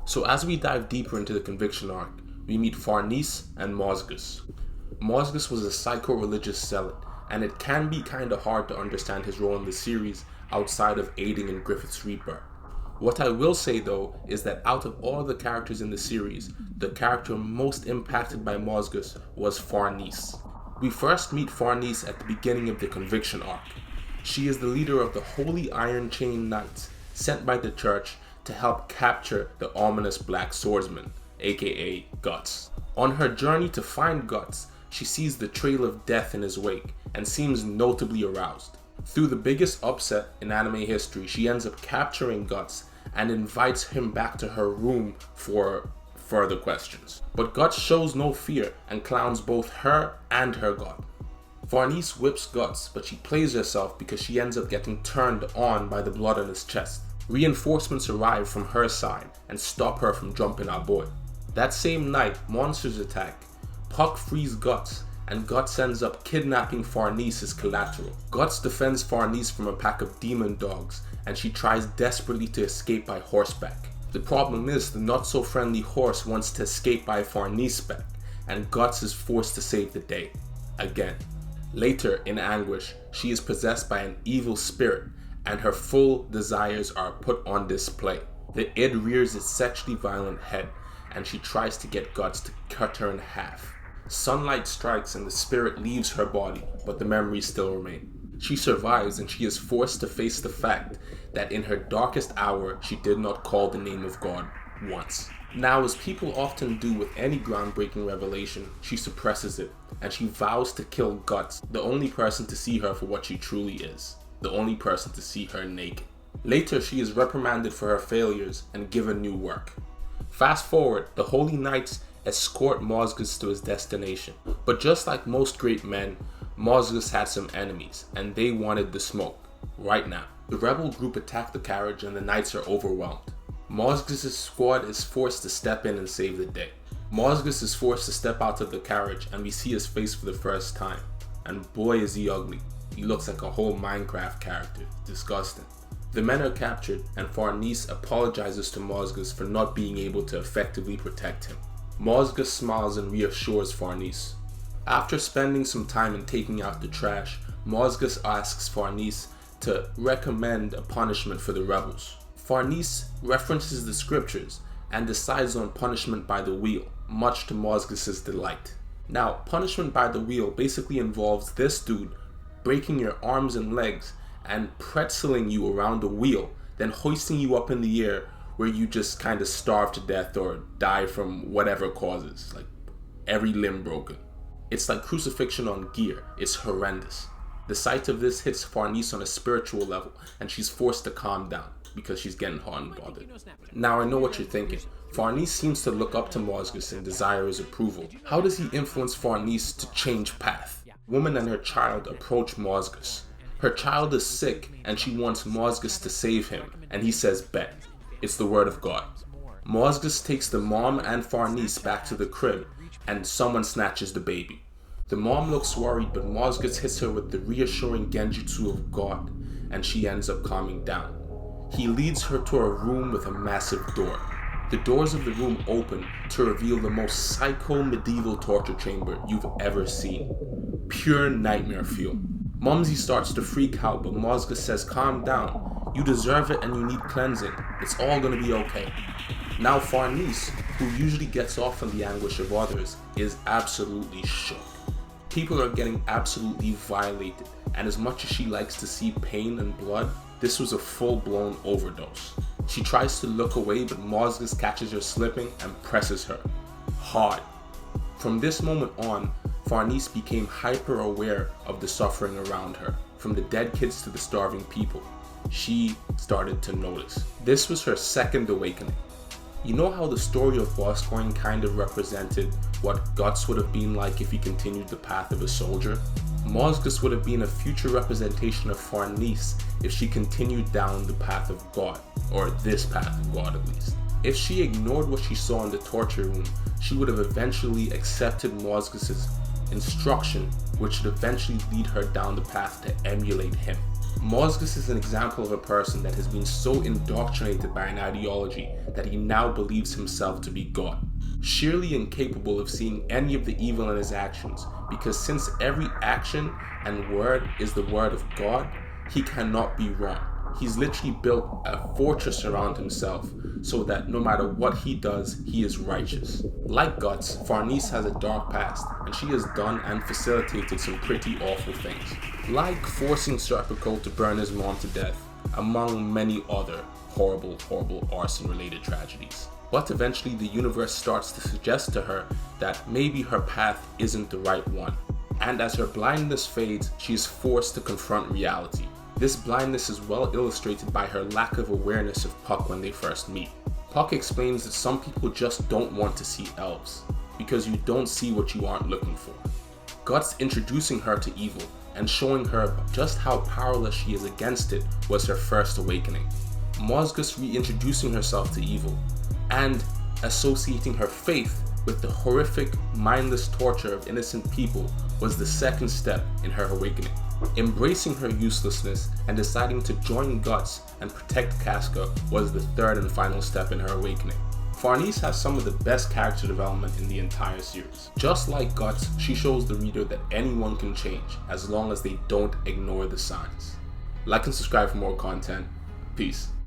So as we dive deeper into the conviction arc, we meet Farnese and Mozgus. Mozgus was a psycho-religious zealot, and it can be kinda hard to understand his role in the series outside of aiding in Griffith's rebirth. What I will say though is that out of all the characters in the series, the character most impacted by Mozgus was Farnese. We first meet Farnese at the beginning of the conviction arc. She is the leader of the Holy Iron Chain Knights, sent by the church to help capture the ominous Black Swordsman, aka Guts. On her journey to find Guts, she sees the trail of death in his wake and seems notably aroused. Through the biggest upset in anime history, she ends up capturing Guts and invites him back to her room for further questions. But Guts shows no fear and clowns both her and her god. Farnese whips Guts, but she plays herself because she ends up getting turned on by the blood on his chest. Reinforcements arrive from her side and stop her from jumping our boy. That same night, monsters attack. Puck frees Guts, and Guts ends up kidnapping Farnese as collateral. Guts defends Farnese from a pack of demon dogs, and she tries desperately to escape by horseback. The problem is, the not-so-friendly horse wants to escape by Farnese back, and Guts is forced to save the day. Again. Later, in anguish, she is possessed by an evil spirit, and her full desires are put on display. The id rears its sexually violent head, and she tries to get Guts to cut her in half. Sunlight strikes and the spirit leaves her body, but the memories still remain. She survives, and she is forced to face the fact that in her darkest hour, she did not call the name of God once. Now, as people often do with any groundbreaking revelation, she suppresses it, and she vows to kill Guts, the only person to see her for what she truly is, the only person to see her naked. Later, she is reprimanded for her failures and given new work. Fast forward, the Holy Knights escort Mozgus to his destination, but just like most great men, Mozgus had some enemies, and they wanted the smoke, right now. The rebel group attack the carriage and the knights are overwhelmed. Mozgus' squad is forced to step in and save the day. Mozgus is forced to step out of the carriage and we see his face for the first time. And boy is he ugly. He looks like a whole Minecraft character. Disgusting. The men are captured and Farnese apologizes to Mozgus for not being able to effectively protect him. Mozgus smiles and reassures Farnese. After spending some time in taking out the trash, Mozgus asks Farnese to recommend a punishment for the rebels. Farnese references the scriptures and decides on punishment by the wheel, much to Mozgus' delight. Now, punishment by the wheel basically involves this dude breaking your arms and legs and pretzeling you around the wheel, then hoisting you up in the air where you just kind of starve to death or die from whatever causes, like every limb broken. It's like crucifixion on gear. It's horrendous. The sight of this hits Farnese on a spiritual level, and she's forced to calm down because she's getting hot and bothered. Now I know what you're thinking. Farnese seems to look up to Mozgus and desire his approval. How does he influence Farnese to change path? Woman and her child approach Mozgus. Her child is sick and she wants Mozgus to save him, and he says bet. It's the word of God. Mozgus takes the mom and Farnese back to the crib, and someone snatches the baby. The mom looks worried, but Mozgus hits her with the reassuring genjutsu of God, and she ends up calming down. He leads her to a room with a massive door. The doors of the room open to reveal the most psycho medieval torture chamber you've ever seen. Pure nightmare fuel. Mumsy starts to freak out, but Mozgus says calm down. You deserve it and you need cleansing. It's all gonna be okay. Now Farnese, who usually gets off on the anguish of others, is absolutely shook. People are getting absolutely violated, and as much as she likes to see pain and blood, this was a full-blown overdose. She tries to look away, but Mozgus catches her slipping and presses her. Hard. From this moment on, Farnese became hyper-aware of the suffering around her, from the dead kids to the starving people. She started to notice. This was her second awakening. You know how the story of Boscoin kind of represented what Guts would have been like if he continued the path of a soldier? Mozgus would have been a future representation of Farnese if she continued down the path of God, or this path of God at least. If she ignored what she saw in the torture room, she would have eventually accepted Mozgus' instruction, which would eventually lead her down the path to emulate him. Mozgus is an example of a person that has been so indoctrinated by an ideology that he now believes himself to be God, sheerly incapable of seeing any of the evil in his actions, because since every action and word is the word of God, he cannot be wrong. He's literally built a fortress around himself so that no matter what he does, he is righteous. Like Guts, Farnese has a dark past, and she has done and facilitated some pretty awful things, like forcing Serpico to burn his mom to death, among many other horrible arson-related tragedies. But eventually the universe starts to suggest to her that maybe her path isn't the right one, and as her blindness fades, she is forced to confront reality. This blindness is well illustrated by her lack of awareness of Puck when they first meet. Puck explains that some people just don't want to see elves, because you don't see what you aren't looking for. Guts introducing her to evil and showing her just how powerless she is against it was her first awakening. Mozgus reintroducing herself to evil and associating her faith with the horrific, mindless torture of innocent people was the second step in her awakening. Embracing her uselessness and deciding to join Guts and protect Casca was the third and final step in her awakening. Farnese has some of the best character development in the entire series. Just like Guts, she shows the reader that anyone can change as long as they don't ignore the signs. Like and subscribe for more content. Peace.